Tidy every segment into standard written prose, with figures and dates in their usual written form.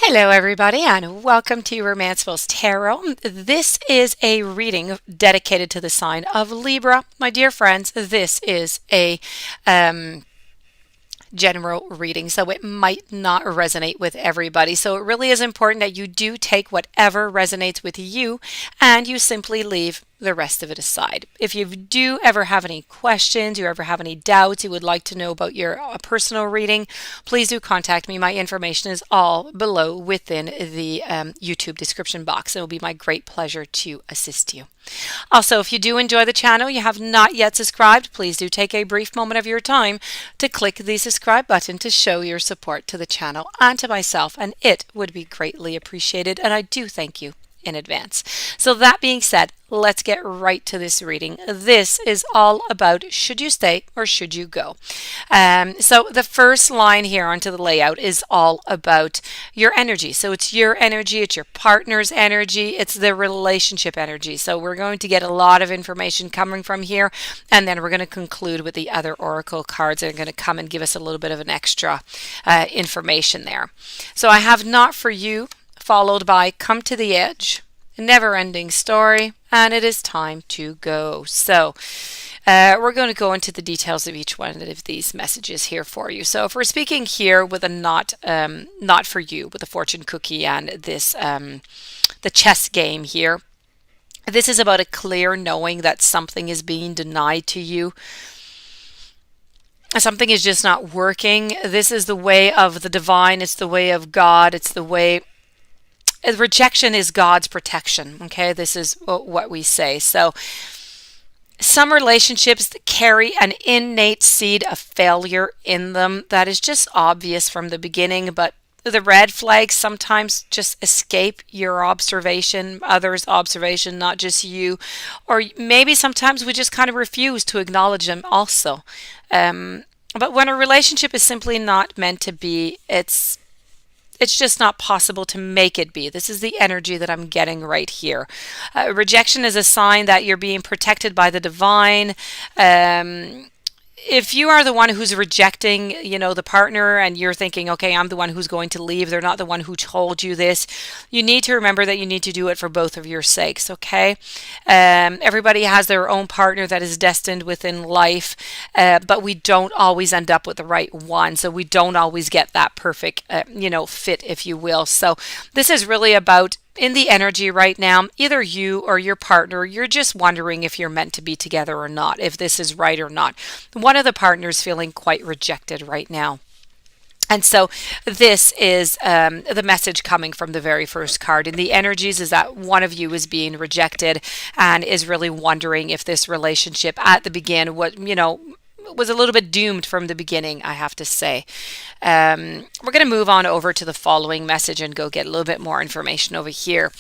Hello, everybody, and welcome to Romanceful's Tarot. This is a reading dedicated to the sign of Libra. My dear friends, this is a general reading, so it might not resonate with everybody. So it really is important that you do take whatever resonates with you and you simply leave the rest of it aside. If you do ever have any questions, you ever have any doubts, you would like to know about your personal reading, please do contact me. My information is all below within the YouTube description box. It will be my great pleasure to assist you. Also, if you do enjoy the channel, you have not yet subscribed, please do take a brief moment of your time to click the subscribe button to show your support to the channel and to myself, and it would be greatly appreciated, and I do thank you in advance. So that being said, let's get right to this reading. This is all about should you stay or should you go. So the first line here onto the layout is all about your energy. So it's your energy, it's your partner's energy, it's the relationship energy. So we're going to get a lot of information coming from here, and then we're going to conclude with the other oracle cards that are going to come and give us a little bit of an extra information there. So I have not for you, followed by come to the edge, a never-ending story, and it is time to go. So we're going to go into the details of each one of these messages here for you. So if we're speaking here with a not for you, with a fortune cookie and this the chess game here, this is about a clear knowing that something is being denied to you. Something is just not working. This is the way of the divine. It's the way of God. It's the way. Rejection is God's protection. Okay, this is what we say. So some relationships carry an innate seed of failure in them that is just obvious from the beginning, but the red flags sometimes just escape your observation, others' observation, not just you. Or maybe sometimes we just kind of refuse to acknowledge them also. But when a relationship is simply not meant to be, it's just not possible to make it be. This is the energy that I'm getting right here. Rejection is a sign that you're being protected by the divine. If you are the one who's rejecting, the partner, and you're thinking, okay, I'm the one who's going to leave, they're not the one who told you this, you need to remember that you need to do it for both of your sakes, okay? Everybody has their own partner that is destined within life, but we don't always end up with the right one, so we don't always get that perfect, fit, if you will. So this is really about in the energy right now, either you or your partner, you're just wondering if you're meant to be together or not, if this is right or not. One of the partners feeling quite rejected right now. And so this is the message coming from the very first card. And the energies is that one of you is being rejected and is really wondering if this relationship at the beginning, was a little bit doomed from the beginning, I have to say. We're going to move on over to the following message and go get a little bit more information over here.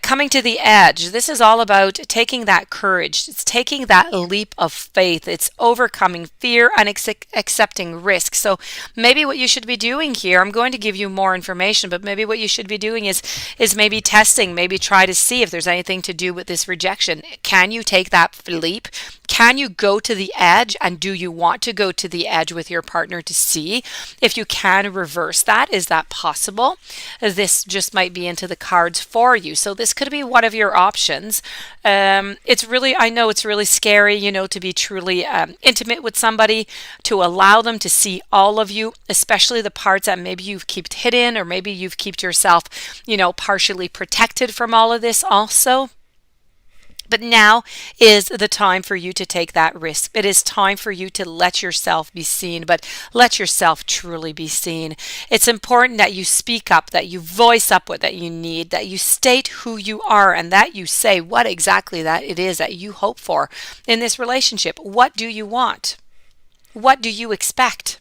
Coming to the edge, this is all about taking that courage. It's taking that leap of faith. It's overcoming fear and accepting risk. So maybe what you should be doing here, I'm going to give you more information, but maybe what you should be doing is maybe testing, maybe try to see if there's anything to do with this rejection. Can you take that leap? Can you go to the edge, and do you want to go to the edge with your partner to see if you can reverse that? Is that possible? This just might be into the cards for you. So this could be one of your options. I know it's really scary, to be truly intimate with somebody, to allow them to see all of you, especially the parts that maybe you've kept hidden, or maybe you've kept yourself, partially protected from all of this also. But now is the time for you to take that risk. It is time for you to let yourself be seen, but let yourself truly be seen. It's important that you speak up, that you voice up what that you need, that you state who you are, and that you say what exactly that it is that you hope for in this relationship. What do you want? What do you expect?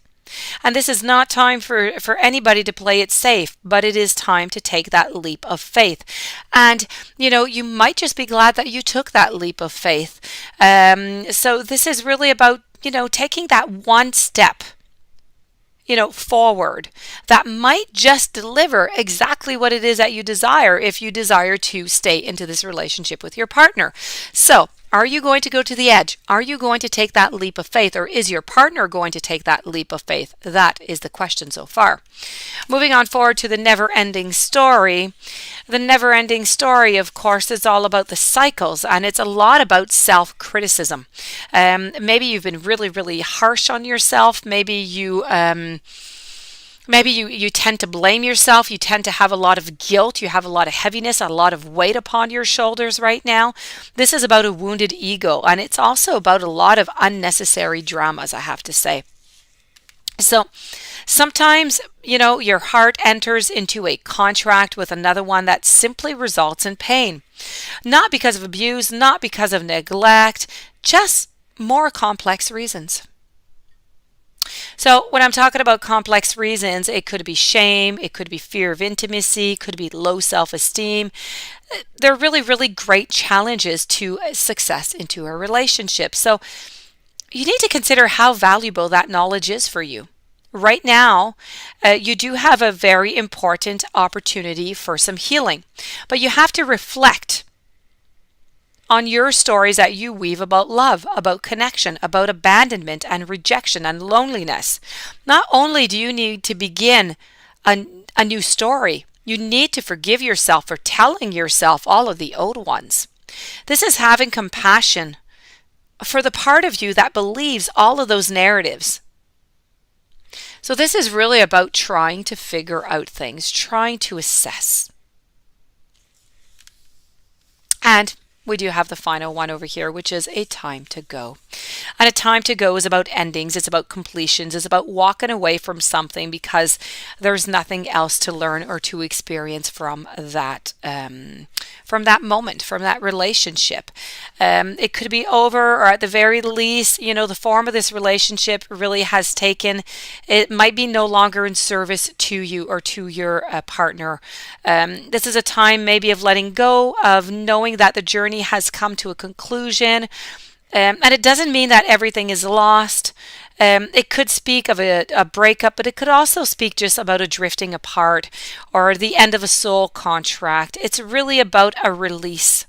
And this is not time for anybody to play it safe, but it is time to take that leap of faith. And, you might just be glad that you took that leap of faith. So this is really about, taking that one step, forward that might just deliver exactly what it is that you desire if you desire to stay into this relationship with your partner. So Are you going to go to the edge? Are you going to take that leap of faith, or is your partner going to take that leap of faith? That is the question so far. Moving on forward to the never-ending story. The never-ending story, of course, is all about the cycles, and it's a lot about self-criticism. Maybe you've been really, really harsh on yourself. Maybe you tend to blame yourself. You tend to have a lot of guilt. You have a lot of heaviness, a lot of weight upon your shoulders right now. This is about a wounded ego, and it's also about a lot of unnecessary dramas, I have to say. So sometimes, your heart enters into a contract with another one that simply results in pain. Not because of abuse, not because of neglect, just more complex reasons. So when I'm talking about complex reasons, it could be shame, it could be fear of intimacy, it could be low self-esteem. They're really, really great challenges to success into a relationship. So you need to consider how valuable that knowledge is for you. Right now, you do have a very important opportunity for some healing, but you have to reflect on your stories that you weave about love, about connection, about abandonment and rejection and loneliness. Not only do you need to begin a new story, you need to forgive yourself for telling yourself all of the old ones. This is having compassion for the part of you that believes all of those narratives. So this is really about trying to figure out things, trying to assess. And we do have the final one over here, which is a time to go. And a time to go is about endings. It's about completions. It's about walking away from something because there's nothing else to learn or to experience from that moment, from that relationship. It could be over, or at the very least, the form of this relationship really has taken. It might be no longer in service to you or to your partner. This is a time maybe of letting go, of knowing that the journey has come to a conclusion. And it doesn't mean that everything is lost. It could speak of a breakup, but it could also speak just about a drifting apart or the end of a soul contract. It's really about a release.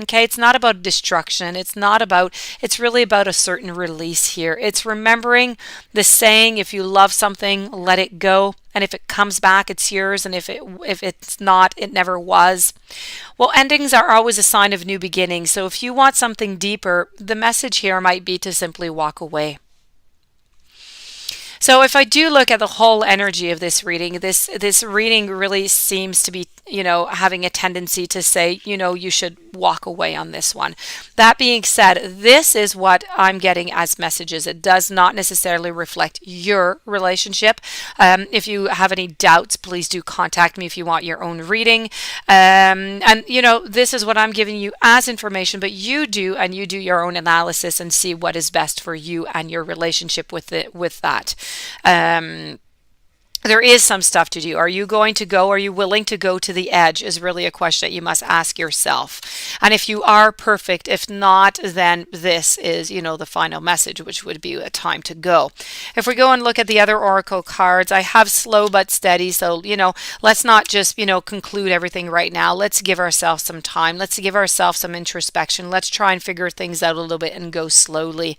Okay, it's not about destruction. It's really about a certain release here. It's remembering the saying, if you love something, let it go. And if it comes back, it's yours. And if it's not, it never was. Well, endings are always a sign of new beginnings. So if you want something deeper, the message here might be to simply walk away. So if I do look at the whole energy of this reading, this reading really seems to be, having a tendency to say, you should walk away on this one. That being said, this is what I'm getting as messages. It does not necessarily reflect your relationship. If you have any doubts, please do contact me if you want your own reading. And this is what I'm giving you as information, but you do your own analysis and see what is best for you and your relationship with that. There is some stuff to do. Are you going to go? Are you willing to go to the edge is really a question that you must ask yourself. And if you are, perfect. If not, then this is, the final message, which would be a time to go. If we go and look at the other oracle cards, I have slow but steady. So, let's not just, conclude everything right now. Let's give ourselves some time. Let's give ourselves some introspection. Let's try and figure things out a little bit and go slowly.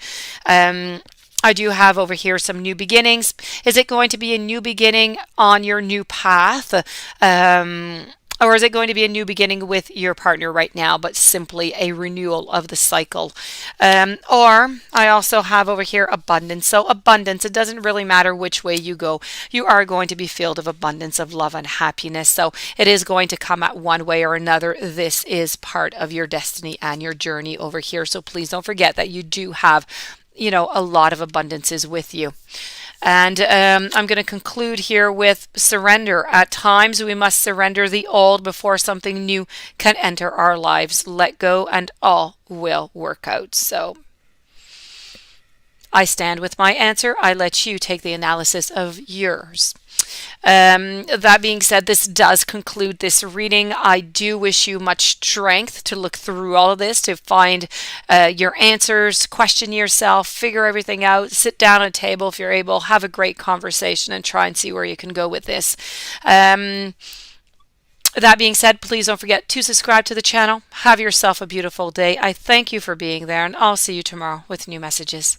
I do have over here some new beginnings. Is it going to be a new beginning on your new path? Or is it going to be a new beginning with your partner right now, but simply a renewal of the cycle? Or I also have over here abundance. So abundance, it doesn't really matter which way you go. You are going to be filled of abundance of love and happiness. So it is going to come at one way or another. This is part of your destiny and your journey over here. So please don't forget that you do have a lot of abundances with you. And I'm going to conclude here with surrender. At times we must surrender the old before something new can enter our lives. Let go and all will work out. So I stand with my answer. I let you take the analysis of yours. That being said, this does conclude this reading. I do wish you much strength to look through all of this, to find your answers, question yourself, figure everything out, sit down at a table if you're able, have a great conversation and try and see where you can go with this. That being said, please don't forget to subscribe to the channel. Have yourself a beautiful day. I thank you for being there, and I'll see you tomorrow with new messages.